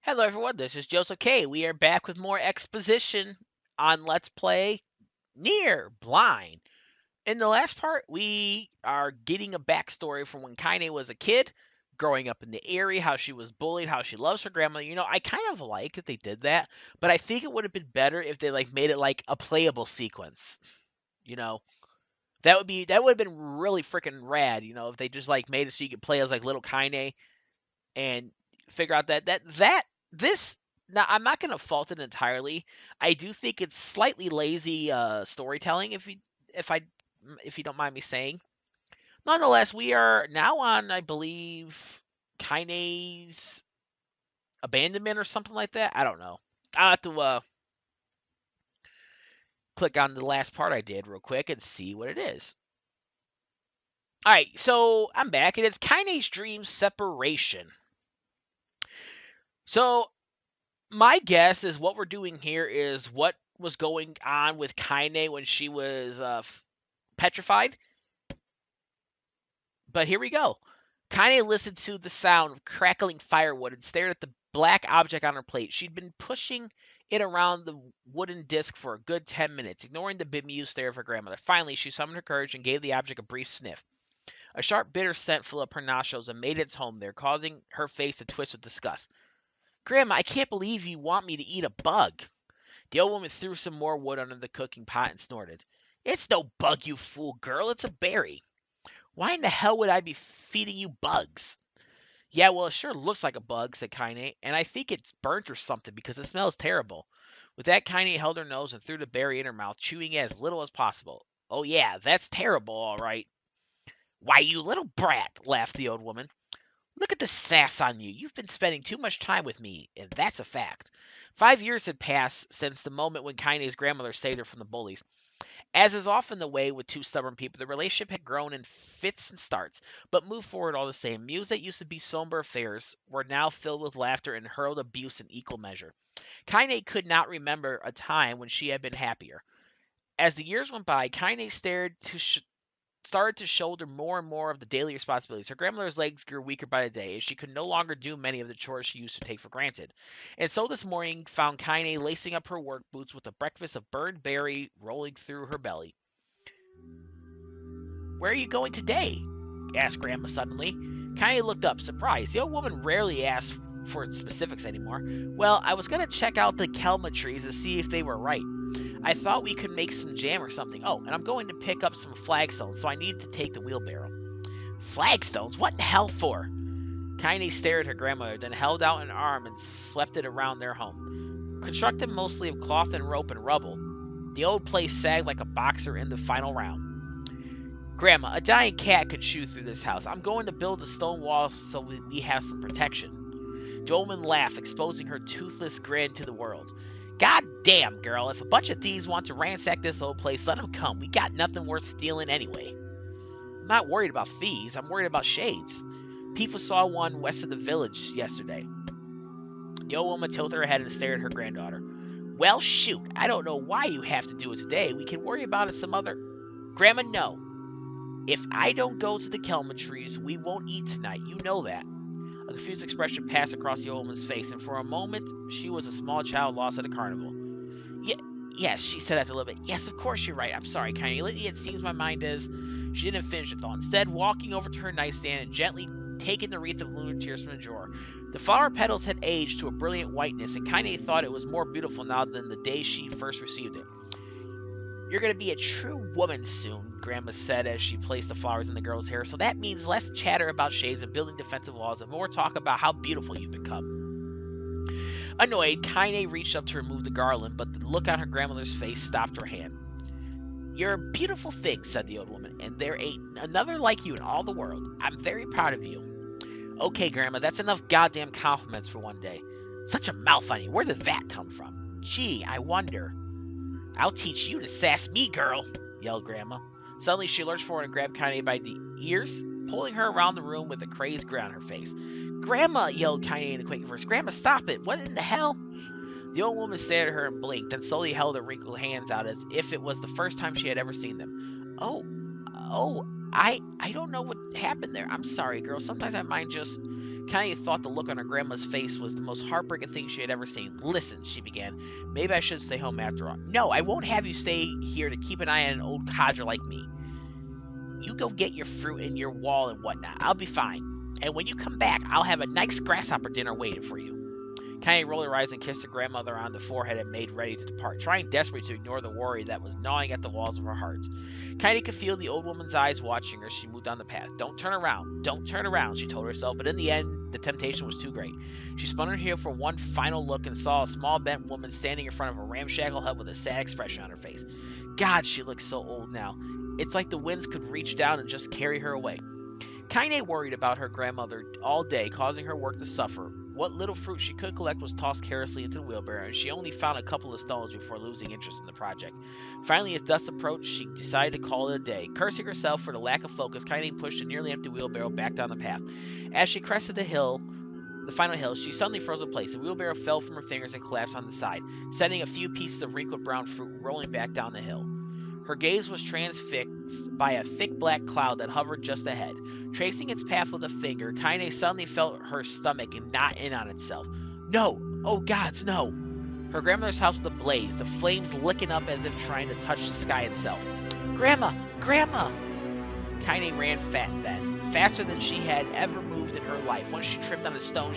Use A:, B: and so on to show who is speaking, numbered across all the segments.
A: Hello everyone, this is Joseph K. We are back with more exposition on Let's Play NIER Blind. In the last part, we are getting a backstory from when Kainé was a kid, growing up in the area, how she was bullied, how she loves her grandmother. I kind of like that they did that, but I think it would have been better if they made it like a playable sequence. You know, that would have been really freaking rad. If they just made it so you could play as little Kainé and figure out that this now I'm not going to fault it entirely. I do think it's slightly lazy storytelling if I if you don't mind me saying. Nonetheless, we are now on, I believe, Kaine's abandonment or something like that. I don't know. I'll have to click on the last part I did real quick and see what it is. All right, so I'm back, and it's Kaine's dream separation. So my guess is what we're doing here is what was going on with Kainé when she was petrified. But here we go. Kainé listened to the sound of crackling firewood and stared at the black object on her plate. She'd been pushing it around the wooden disc for a good 10 minutes, ignoring the bemused stare of her grandmother. Finally, she summoned her courage and gave the object a brief sniff. A sharp, bitter scent flew up her nostrils and made its home there, causing her face to twist with disgust. Grandma, I can't believe you want me to eat a bug. The old woman threw some more wood under the cooking pot and snorted. It's no bug, you fool girl. It's a berry. Why in the hell would I be feeding you bugs? Yeah, well, it sure looks like a bug, said Kainé, and I think it's burnt or something because it smells terrible. With that, Kainé held her nose and threw the berry in her mouth, chewing it as little as possible. Oh, yeah, that's terrible, all right. Why, you little brat, laughed the old woman. Look at the sass on you. You've been spending too much time with me, and that's a fact. 5 years had passed since the moment when Kainé's grandmother saved her from the bullies. As is often the way with two stubborn people, the relationship had grown in fits and starts, but moved forward all the same. Meals that used to be somber affairs were now filled with laughter and hurled abuse in equal measure. Kainé could not remember a time when she had been happier. As the years went by, Kainé started to shoulder more and more of the daily responsibilities. Her grandmother's legs grew weaker by the day, as she could no longer do many of the chores she used to take for granted. And so this morning found Kainé lacing up her work boots with a breakfast of burned berry rolling through her belly. Where are you going today? Asked Grandma suddenly. Kainé looked up, surprised. The old woman rarely asked for specifics anymore. Well, I was going to check out the kelma trees to see if they were right. I thought we could make some jam or something. Oh, and I'm going to pick up some flagstones, so I need to take the wheelbarrow. Flagstones? What in the hell for? Kainé stared at her grandmother, then held out an arm and swept it around their home. Constructed mostly of cloth and rope and rubble, the old place sagged like a boxer in the final round. Grandma, a dying cat could chew through this house. I'm going to build a stone wall so we have some protection. The old woman laughed, exposing her toothless grin to the world. God damn, girl, if a bunch of thieves want to ransack this old place, let them come. We got nothing worth stealing anyway. I'm not worried about thieves. I'm worried about shades. People saw one west of the village yesterday. The old woman tilted her head and stared at her granddaughter. Well, shoot. I don't know why you have to do it today. We can worry about it some other... Grandma, no. If I don't go to the kelma trees, we won't eat tonight. You know that. A confused expression passed across the old woman's face, and for a moment she was a small child lost at a carnival. Yes, she said after a little bit. Yes, of course you're right. I'm sorry, Kainé. Lately it seems my mind is... She didn't finish her thought. Instead, walking over to her nightstand and gently taking the wreath of lunar tears from the drawer. The flower petals had aged to a brilliant whiteness, and Kainé thought it was more beautiful now than the day she first received it. You're going to be a true woman soon, Grandma said as she placed the flowers in the girl's hair, so that means less chatter about shades and building defensive walls and more talk about how beautiful you've become. Annoyed, Kainé reached up to remove the garland, but the look on her grandmother's face stopped her hand. You're a beautiful thing, said the old woman, and there ain't another like you in all the world. I'm very proud of you. Okay, Grandma, that's enough goddamn compliments for one day. Such a mouth on you. Where did that come from? Gee, I wonder. I'll teach you to sass me, girl, yelled Grandma. Suddenly, she lurched forward and grabbed Kainé by the ears, pulling her around the room with a crazed grin on her face. Grandma, yelled Kainé in a quaking voice. Grandma, stop it. What in the hell? The old woman stared at her and blinked, then slowly held her wrinkled hands out as if it was the first time she had ever seen them. I don't know what happened there. I'm sorry, girl. Sometimes my mind just... Kainé thought the look on her grandma's face was the most heartbreaking thing she had ever seen. "Listen," she began. "Maybe I should stay home after all." "No, I won't have you stay here to keep an eye on an old codger like me. You go get your fruit and your wall and whatnot. I'll be fine. And when you come back, I'll have a nice grasshopper dinner waiting for you." Kainé rolled her eyes and kissed her grandmother on the forehead and made ready to depart, trying desperately to ignore the worry that was gnawing at the walls of her heart. Kainé could feel the old woman's eyes watching her as she moved down the path. "Don't turn around. Don't turn around," she told herself, but in the end, the temptation was too great. She spun her heel for one final look and saw a small bent woman standing in front of a ramshackle hut with a sad expression on her face. God, she looked so old now. It's like the winds could reach down and just carry her away. Kainé worried about her grandmother all day, causing her work to suffer. What little fruit she could collect was tossed carelessly into the wheelbarrow, and she only found a couple of stones before losing interest in the project. Finally, as dusk approached, she decided to call it a day. Cursing herself for the lack of focus, Kainé pushed a nearly empty wheelbarrow back down the path. As she crested the final hill, she suddenly froze in place. The wheelbarrow fell from her fingers and collapsed on the side, sending a few pieces of wrinkled brown fruit rolling back down the hill. Her gaze was transfixed by a thick black cloud that hovered just ahead. Tracing its path with a finger, Kainé suddenly felt her stomach knot in on itself. No! Oh gods, no! Her grandmother's house was ablaze, the flames licking up as if trying to touch the sky itself. "Grandma! Grandma!" Kainé ran faster than she had ever moved in her life. Once she tripped on a stone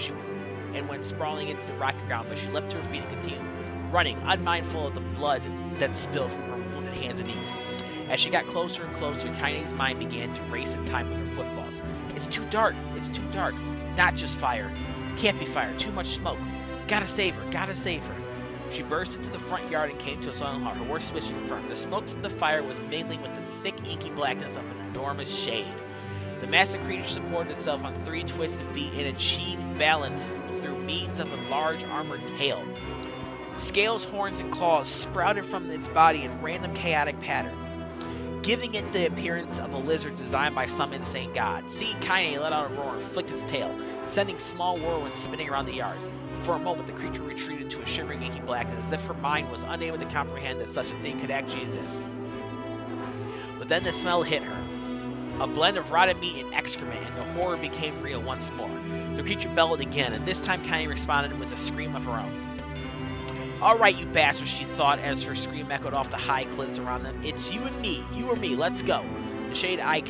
A: and went sprawling into the rocky ground, but she leapt to her feet and continued running, unmindful of the blood that spilled from her wounded hands and knees. As she got closer and closer, Kainé's mind began to race in time with her footfalls. "It's too dark! It's too dark! Not just fire! Can't be fire! Too much smoke! Gotta save her! Gotta save her!" She burst into the front yard and came to a sudden halt, her horse switching in front. The smoke from the fire was mingling with the thick, inky blackness of an enormous shade. The massive creature supported itself on 3 twisted feet and achieved balance through means of a large armored tail. Scales, horns, and claws sprouted from its body in random chaotic pattern, giving it the appearance of a lizard designed by some insane god. Seeing Kainé, let out a roar and flicked its tail, sending small whirlwinds spinning around the yard. For a moment, the creature retreated to a shivering, inky blackness, as if her mind was unable to comprehend that such a thing could actually exist. But then the smell hit her. A blend of rotted meat and excrement, and the horror became real once more. The creature bellowed again, and this time Kainé responded with a scream of her own. "All right, you bastards," she thought as her scream echoed off the high cliffs around them. "It's you and me, you or me, let's go." The shade-eyed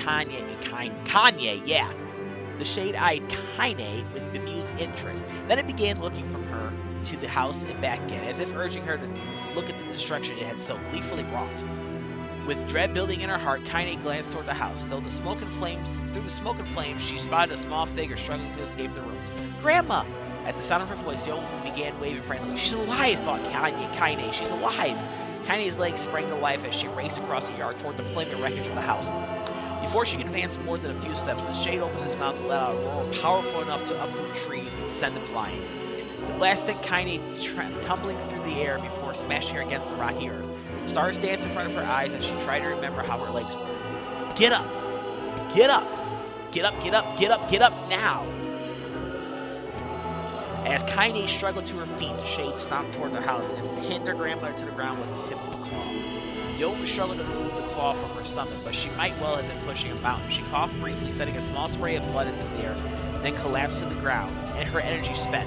A: The shade-eyed Kainé with bemused interest. Then it began looking from her to the house and back again, as if urging her to look at the destruction it had so gleefully wrought. With dread building in her heart, Kainé glanced toward the house. Through the smoke and flames, she spotted a small figure struggling to escape the ruins. "Grandma!" At the sound of her voice, the old woman began waving frantically. "She's alive!" thought Kainé. "She's alive!" Kainé's legs sprang to life as she raced across the yard toward the flaming wreckage of the house. Before she could advance more than a few steps, the shade opened its mouth and let out a roar powerful enough to uproot trees and send them flying. The blast sent Kainé tumbling through the air before smashing her against the rocky earth. Stars danced in front of her eyes as she tried to remember how her legs were. "Get up! Get up! Get up! Get up! Get up! Get up now!" As Kainé struggled to her feet, the shade stomped toward the house and pinned her grandmother to the ground with the tip of a claw. The old woman struggled to move the claw from her stomach, but she might well have been pushing a mountain. She coughed briefly, sending a small spray of blood into the air, then collapsed to the ground, and her energy spent.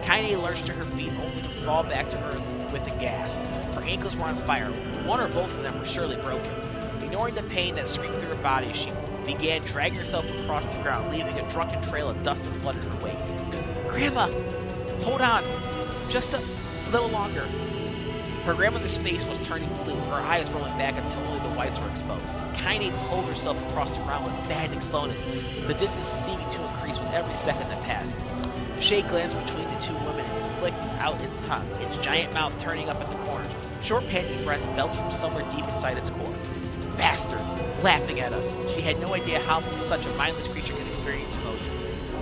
A: Kainé lurched to her feet, only to fall back to earth with a gasp. Her ankles were on fire. One or both of them were surely broken. Ignoring the pain that screamed through her body, she began dragging herself across the ground, leaving a drunken trail of dust and blood in her wake. "Grandma! Hold on! Just a little longer!" Her grandmother's face was turning blue, her eyes rolling back until only the whites were exposed. Kainé pulled herself across the ground with maddening slowness, the distance seeming to increase with every second that passed. The shade glanced between the two women and flicked out its tongue, its giant mouth turning up at the corners. Short panting breaths belched from somewhere deep inside its core. "Bastard! Laughing at us!" She had no idea how such a mindless creature could experience emotion.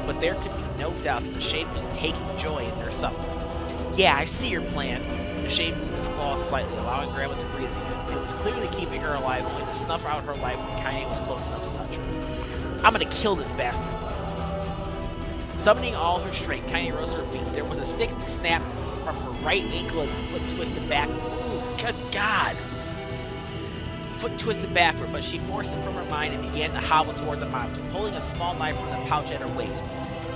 A: But there could be no doubt that the shade was taking joy in their suffering. "Yeah, I see your plan." The shade moved its claws slightly, allowing Grandma to breathe again. It was clearly keeping her alive, only to snuff out her life when Kainé was close enough to touch her. "I'm gonna kill this bastard." Summoning all her strength, Kainé rose to her feet. There was a sickening snap from her right ankle as the foot twisted back. Ooh, good God! Foot twisted backward, but she forced it from her mind and began to hobble toward the monster, pulling a small knife from the pouch at her waist.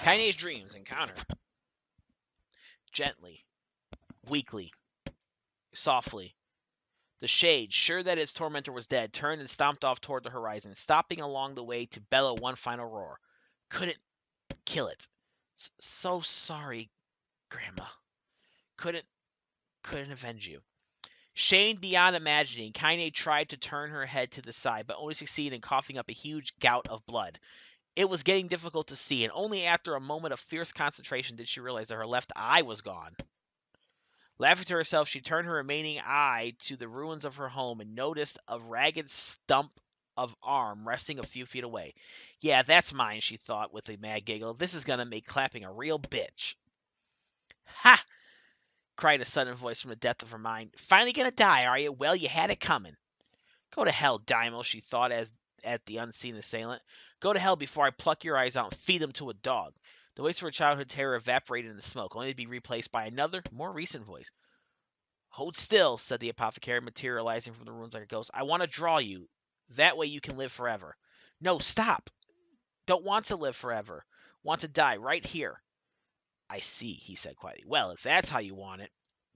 A: Kainé's dreams encounter. Gently, weakly, softly. The shade, sure that its tormentor was dead, turned and stomped off toward the horizon, stopping along the way to bellow one final roar. Couldn't kill it. So sorry, Grandma. Couldn't avenge you. Shamed beyond imagining, Kainé tried to turn her head to the side, but only succeeded in coughing up a huge gout of blood. It was getting difficult to see, and only after a moment of fierce concentration did she realize that her left eye was gone. Laughing to herself, she turned her remaining eye to the ruins of her home and noticed a ragged stump of arm resting a few feet away. Yeah, that's mine, she thought with a mad giggle. This is going to make clapping a real bitch. Ha! Cried a sudden voice from the depth of her mind. Finally gonna die, are you? Well, you had it coming. Go to hell, Daimel, she thought as at the unseen assailant. Go to hell before I pluck your eyes out and feed them to a dog. The voice of her childhood terror evaporated in the smoke, only to be replaced by another, more recent voice. Hold still, said the apothecary, materializing from the ruins like a ghost. I want to draw you. That way you can live forever. No, stop. Don't want to live forever. Want to die right here. I see, he said quietly. Well, if that's how you want it.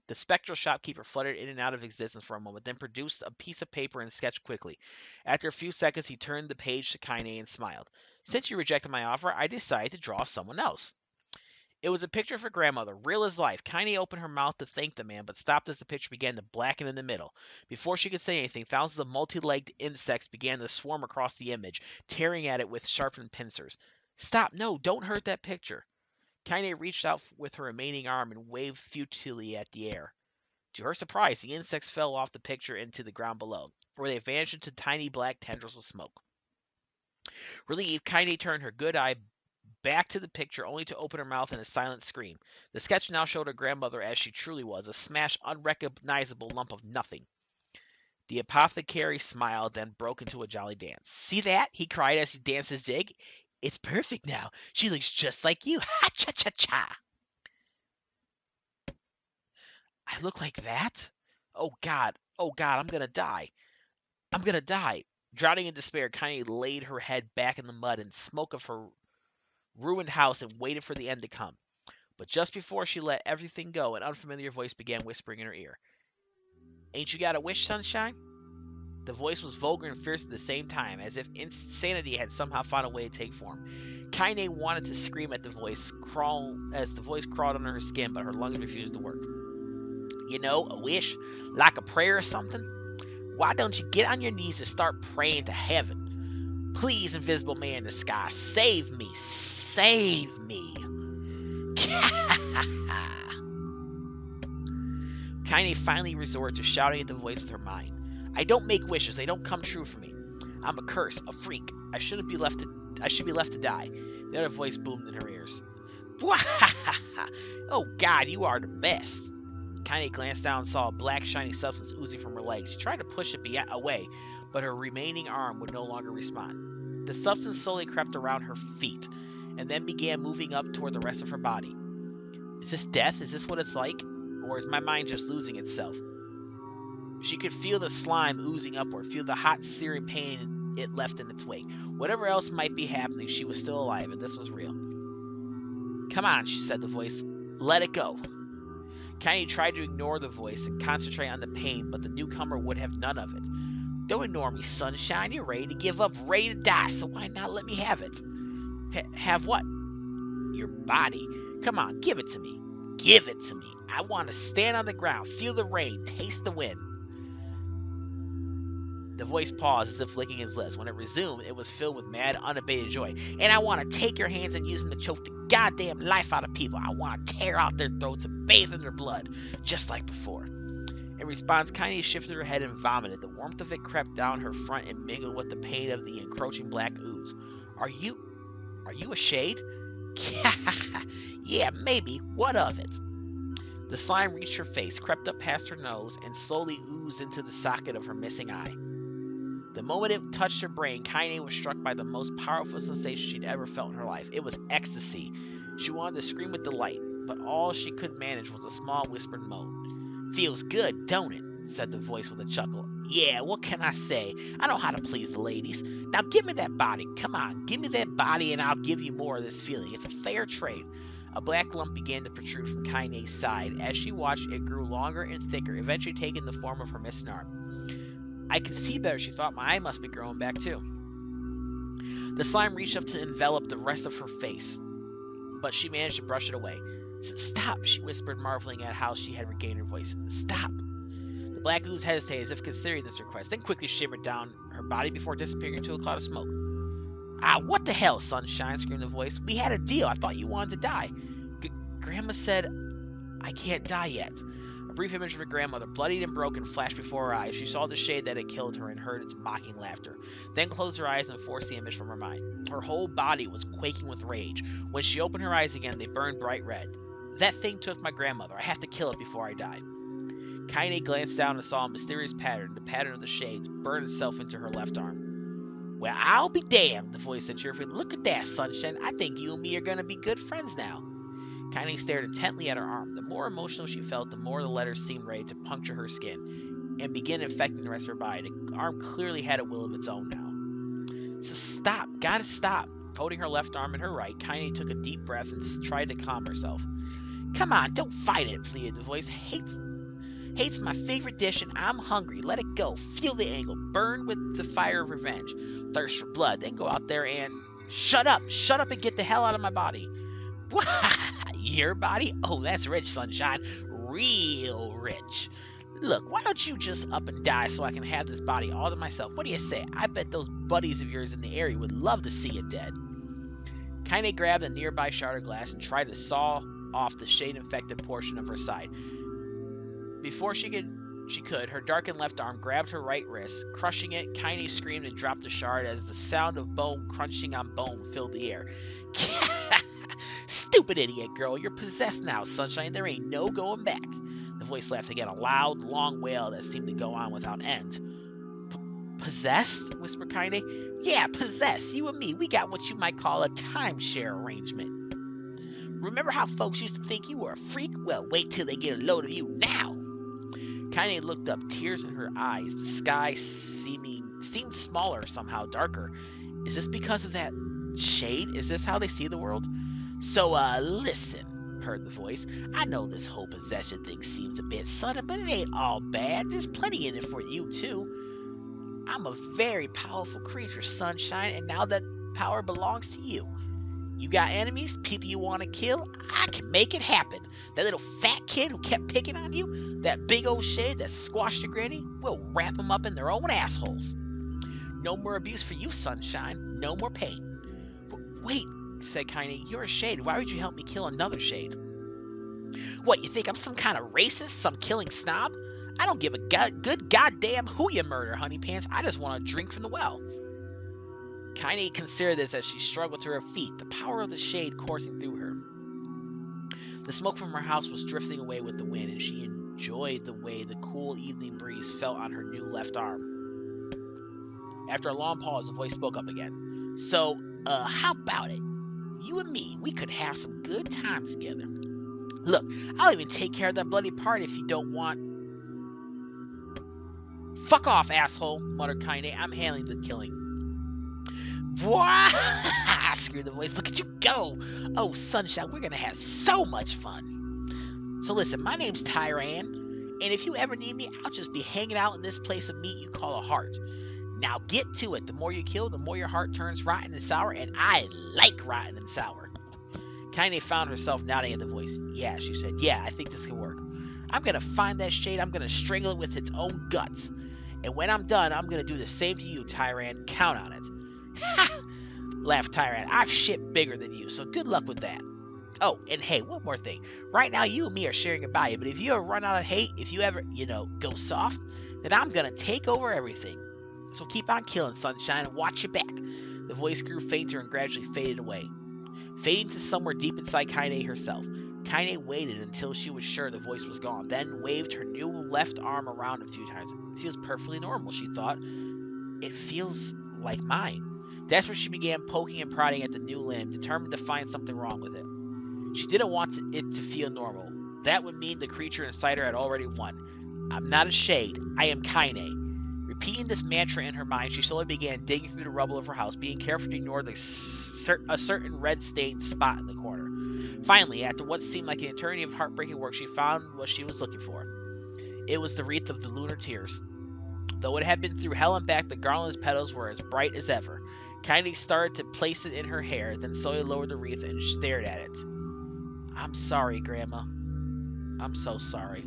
A: The spectral shopkeeper fluttered in and out of existence for a moment, then produced a piece of paper and sketched quickly. After a few seconds, he turned the page to Kainé and smiled. Since you rejected my offer, I decided to draw someone else. It was a picture of her grandmother, real as life. Kainé opened her mouth to thank the man, but stopped as the picture began to blacken in the middle. Before she could say anything, thousands of multi-legged insects began to swarm across the image, tearing at it with sharpened pincers. Stop! No, don't hurt that picture. Kainé reached out with her remaining arm and waved futilely at the air. To her surprise, the insects fell off the picture into the ground below, where they vanished into tiny black tendrils of smoke. Relieved, Kainé turned her good eye back to the picture, only to open her mouth in a silent scream. The sketch now showed her grandmother as she truly was, a smashed, unrecognizable lump of nothing. The apothecary smiled, then broke into a jolly dance. See that? He cried as he danced his jig. It's perfect now. She looks just like you. Ha-cha-cha-cha. I look like that? Oh, God, I'm gonna die. I'm gonna die. Drowning in despair, Kainé laid her head back in the mud and smoke of her ruined house and waited for the end to come. But just before she let everything go, an unfamiliar voice began whispering in her ear. Ain't you got a wish, sunshine? The voice was vulgar and fierce at the same time, as if insanity had somehow found a way to take form. Kainé wanted to scream at the voice, as the voice crawled under her skin, but her lungs refused to work. You know, a wish? Like a prayer or something? Why don't you get on your knees and start praying to heaven? Please, invisible man in the sky, save me! Save me! Kainé finally resorted to shouting at the voice with her mind. I don't make wishes, they don't come true for me. I'm a curse, a freak. I should be left to die. The other voice boomed in her ears. Oh God, you are the best. Kainé glanced down and saw a black shiny substance oozing from her legs. She tried to push it away, but her remaining arm would no longer respond. The substance slowly crept around her feet, and then began moving up toward the rest of her body. Is this death? Is this what it's like? Or is my mind just losing itself? She could feel the slime oozing upward, feel the hot, searing pain it left in its wake. Whatever else might be happening, she was still alive, and this was real. Come on, she said to the voice. Let it go. Kainé tried to ignore the voice and concentrate on the pain, but the newcomer would have none of it. Don't ignore me, sunshine. You're ready to give up, ready to die, so why not let me have it? Have what? Your body. Come on, give it to me. Give it to me. I want to stand on the ground, feel the rain, taste the wind. The voice paused as if licking his lips. When it resumed, it was filled with mad, unabated joy. And I want to take your hands and use them to choke the goddamn life out of people. I want to tear out their throats and bathe in their blood, just like before. In response, Kainé shifted her head and vomited. The warmth of it crept down her front and mingled with the pain of the encroaching black ooze. Are you a shade? Yeah, maybe. What of it? The slime reached her face, crept up past her nose, and slowly oozed into the socket of her missing eye. The moment it touched her brain, Kainé was struck by the most powerful sensation she'd ever felt in her life. It was ecstasy. She wanted to scream with delight, but all she could manage was a small whispered moan. Feels good, don't it? Said the voice with a chuckle. Yeah, what can I say? I know how to please the ladies. Now give me that body. Come on, give me that body and I'll give you more of this feeling. It's a fair trade. A black lump began to protrude from Kainé's side. As she watched, it grew longer and thicker, eventually taking the form of her missing arm. I can see better, she thought. My eye must be growing back too. The slime reached up to envelop the rest of her face, but she managed to brush it away. Stop, she whispered, marveling at how she had regained her voice. Stop. The black ooze hesitated as if considering this request, then quickly shimmered down her body before disappearing into a cloud of smoke. Ah, what the hell, Sunshine, screamed the voice. We had a deal. I thought you wanted to die. Grandma said, I can't die yet. A brief image of her grandmother, bloodied and broken, flashed before her eyes. She saw the shade that had killed her and heard its mocking laughter, then closed her eyes and forced the image from her mind. Her whole body was quaking with rage. When she opened her eyes again, they burned bright red. That thing took my grandmother. I have to kill it before I die. Kainé glanced down and saw a mysterious pattern. The pattern of the shades burned itself into her left arm. Well, I'll be damned, the voice said cheerfully. Look at that, Sunshine. I think you and me are going to be good friends now. Kainé stared intently at her arm. The more emotional she felt, the more the letters seemed ready to puncture her skin and begin infecting the rest of her body. The arm clearly had a will of its own now. So stop. Gotta stop. Holding her left arm in her right, Kainé took a deep breath and tried to calm herself. Come on, don't fight it, pleaded the voice. Hate's my favorite dish and I'm hungry. Let it go. Feel the angle. Burn with the fire of revenge. Thirst for blood. Then go out there and... Shut up and get the hell out of my body. What? Your body? Oh, that's rich, Sunshine. Real rich. Look, why don't you just up and die so I can have this body all to myself? What do you say? I bet those buddies of yours in the area would love to see you dead. Kainé grabbed a nearby shard of glass and tried to saw off the shade-infected portion of her side. Before she could, her darkened left arm grabbed her right wrist. Crushing it, Kainé screamed and dropped the shard as the sound of bone crunching on bone filled the air. Stupid idiot girl, you're possessed now, Sunshine. There ain't no going back. The voice laughed again, a loud, long wail that seemed to go on without end. Possessed? Whispered Kainé. Yeah, possessed. You and me, we got what you might call a timeshare arrangement. Remember how folks used to think you were a freak? Well, wait till they get a load of you now. Kainé looked up, tears in her eyes. The sky seemed smaller, somehow darker. Is this because of that shade? Is this how they see the world? So, listen, purred the voice. I know this whole possession thing seems a bit sudden, but it ain't all bad. There's plenty in it for you, too. I'm a very powerful creature, Sunshine, and now that power belongs to you. You got enemies, people you want to kill? I can make it happen. That little fat kid who kept picking on you, that big old shade that squashed your granny, we'll wrap them up in their own assholes. No more abuse for you, Sunshine. No more pain. Wait, said Kainé, you're a shade. Why would you help me kill another shade? What, you think I'm some kind of racist, some killing snob? I don't give a good goddamn who you murder, honey pants. I just want a drink from the well. Kainé considered this as she struggled to her feet, the power of the shade coursing through her. The smoke from her house was drifting away with the wind, and she enjoyed the way the cool evening breeze felt on her new left arm. After a long pause, the voice spoke up again. So, how about it? You and me, we could have some good times together. Look, I'll even take care of that bloody part if you don't want... Fuck off, asshole, muttered Kainé. I'm handling the killing. Wah! Screamed the voice. Look at you go! Oh, Sunshine, we're gonna have so much fun. So listen, my name's Tyran, and if you ever need me, I'll just be hanging out in this place of meat you call a heart. Now get to it. The more you kill, the more your heart turns rotten and sour, and I like rotten and sour. Kainé found herself nodding at the voice. Yeah, she said. Yeah, I think this can work. I'm gonna find that shade. I'm gonna strangle it with its own guts. And when I'm done, I'm gonna do the same to you, Tyran. Count on it. Ha! Laughed Tyran. I've shit bigger than you, so good luck with that. Oh, and hey, one more thing. Right now, you and me are sharing a body, but if you ever run out of hate, if you ever, go soft, then I'm gonna take over everything. So keep on killing, Sunshine, and watch your back. The voice grew fainter and gradually faded away, fading to somewhere deep inside Kainé herself. Kainé waited until she was sure the voice was gone, then waved her new left arm around a few times. It feels perfectly normal, she thought. It feels like mine. Desperate, she began poking and prodding at the new limb, determined to find something wrong with it. She didn't want it to feel normal. That would mean the creature inside her had already won. I'm not a shade. I am Kainé. Repeating this mantra in her mind, she slowly began digging through the rubble of her house, being careful to ignore a certain red-stained spot in the corner. Finally, after what seemed like an eternity of heartbreaking work, she found what she was looking for. It was the wreath of the lunar tears. Though it had been through hell and back, the garland's petals were as bright as ever. Kainé started to place it in her hair, then slowly lowered the wreath and stared at it. I'm sorry, Grandma. I'm so sorry.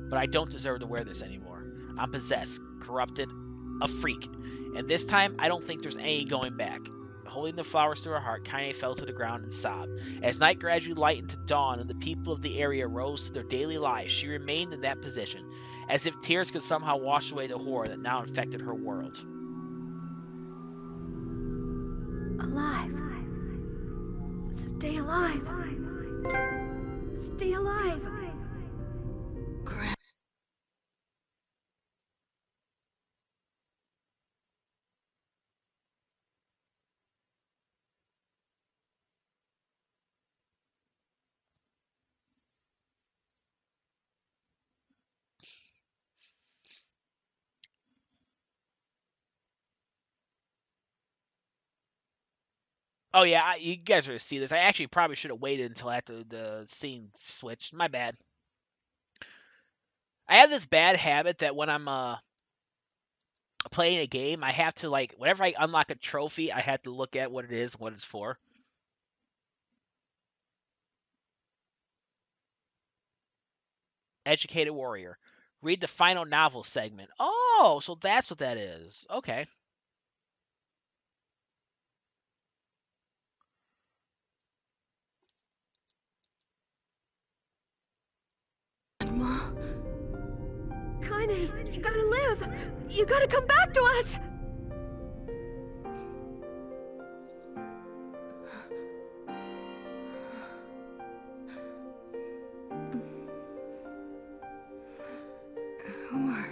A: But I don't deserve to wear this anymore. I'm possessed, corrupted, a freak. And this time, I don't think there's any going back. Holding the flowers to her heart, Kainé fell to the ground and sobbed. As night gradually lightened to dawn and the people of the area rose to their daily lives, she remained in that position, as if tears could somehow wash away the horror that now infected her world.
B: Alive. Stay alive. Stay alive.
A: Oh yeah, you guys are gonna see this. I actually probably should have waited until after the scene switched. My bad. I have this bad habit that when I'm playing a game, I have to whenever I unlock a trophy, I have to look at what it is, what it's for. Educated Warrior. Read the final novel segment. Oh, so that's what that is. Okay.
B: Ma. Kainé, you gotta live! You gotta come back to us! Who are...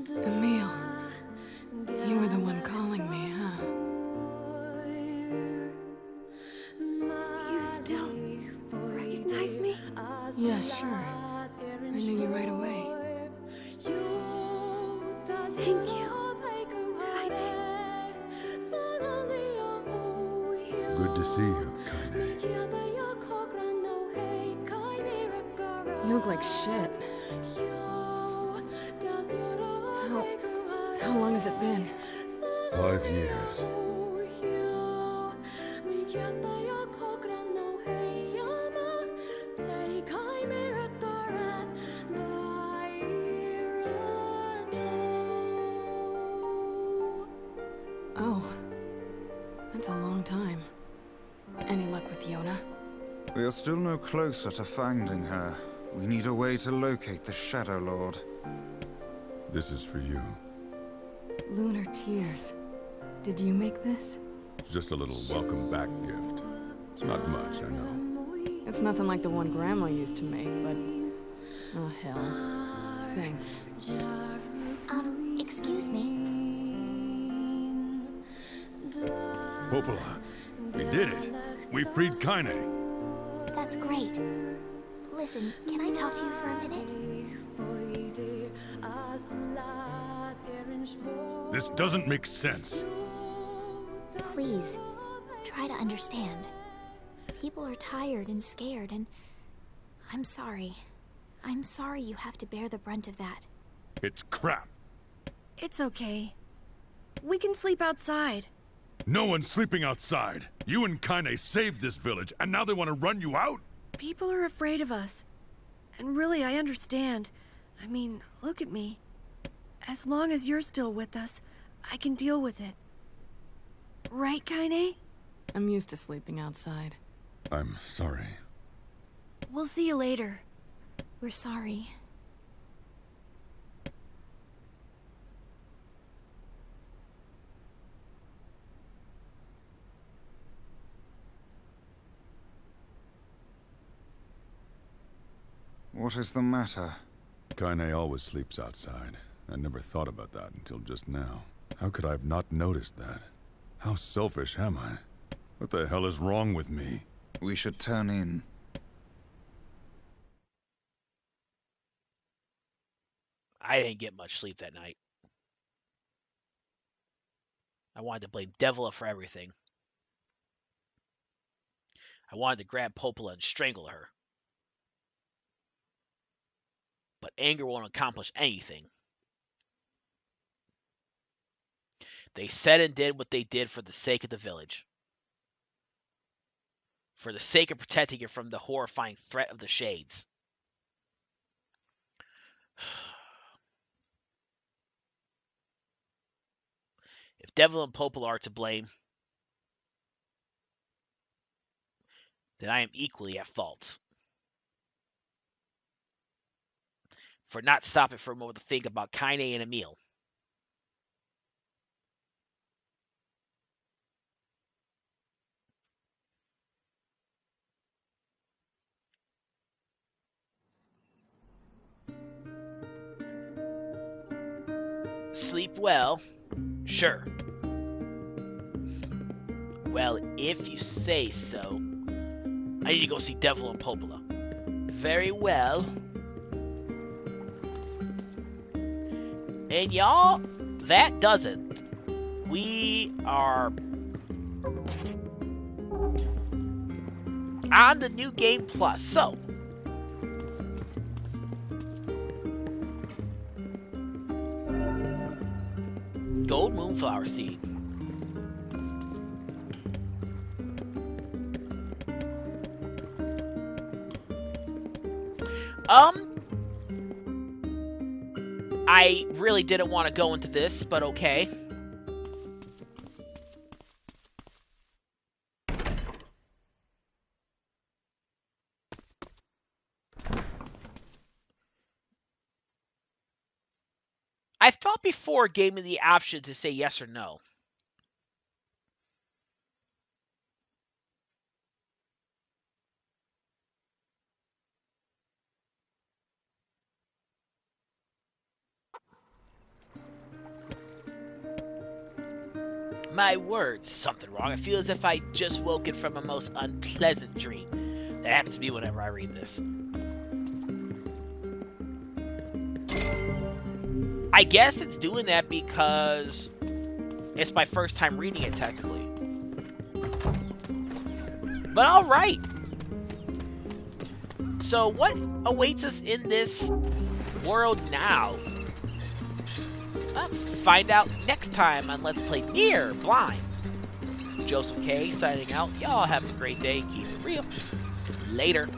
C: Emil, you were the one calling me, huh?
B: You still recognize me?
C: Yeah, sure. I knew you right away.
B: Thank you. Kainé.
D: Good to see you, Kainé.
C: You look like shit. How long has it been?
D: 5 years.
C: Oh, that's a long time. Any luck with Yona?
E: We are still no closer to finding her. We need a way to locate the Shadow Lord.
D: This is for you.
C: Lunar Tears. Did you make this?
D: It's just a little welcome back gift. It's not much, I know.
C: It's nothing like the one Grandma used to make, but... oh, hell. Thanks.
F: Excuse me.
D: Popola, we did it. We freed Kainé.
F: That's great. Listen, can I talk to you for a minute?
D: This doesn't make sense.
F: Please, try to understand. People are tired and scared, and I'm sorry. I'm sorry you have to bear the brunt of that.
D: It's crap.
B: It's okay. We can sleep outside.
D: No one's sleeping outside. You and Kainé saved this village, and now they want to run you out?
B: People are afraid of us. And really, I understand. I mean, look at me. As long as you're still with us, I can deal with it. Right, Kainé?
C: I'm used to sleeping outside.
D: I'm sorry.
B: We'll see you later.
F: We're sorry.
E: What is the matter?
D: Kainé always sleeps outside. I never thought about that until just now. How could I have not noticed that? How selfish am I? What the hell is wrong with me?
E: We should turn in.
A: I didn't get much sleep that night. I wanted to blame Devila for everything. I wanted to grab Popola and strangle her. But anger won't accomplish anything. They said and did what they did for the sake of the village. For the sake of protecting it from the horrifying threat of the Shades. If Devil and Popola are to blame, then I am equally at fault. For not stopping for a moment to think about Kainé and Emil. Sleep well? Sure. Well, if you say so. I need to go see Devil and Popola. Very well. And y'all, that does it. We are on the New Game Plus. So, Gold Moonflower Seed. I really didn't want to go into this, but okay. I thought before it gave me the option to say yes or no. My words, something wrong. I feel as if I just woken from a most unpleasant dream. That happens to me whenever I read this. I guess it's doing that because it's my first time reading it, technically. But alright. So what awaits us in this world now? Find out next time on Let's Play NIER Blind. Joseph K signing out. Y'all have a great day. Keep it real. Later.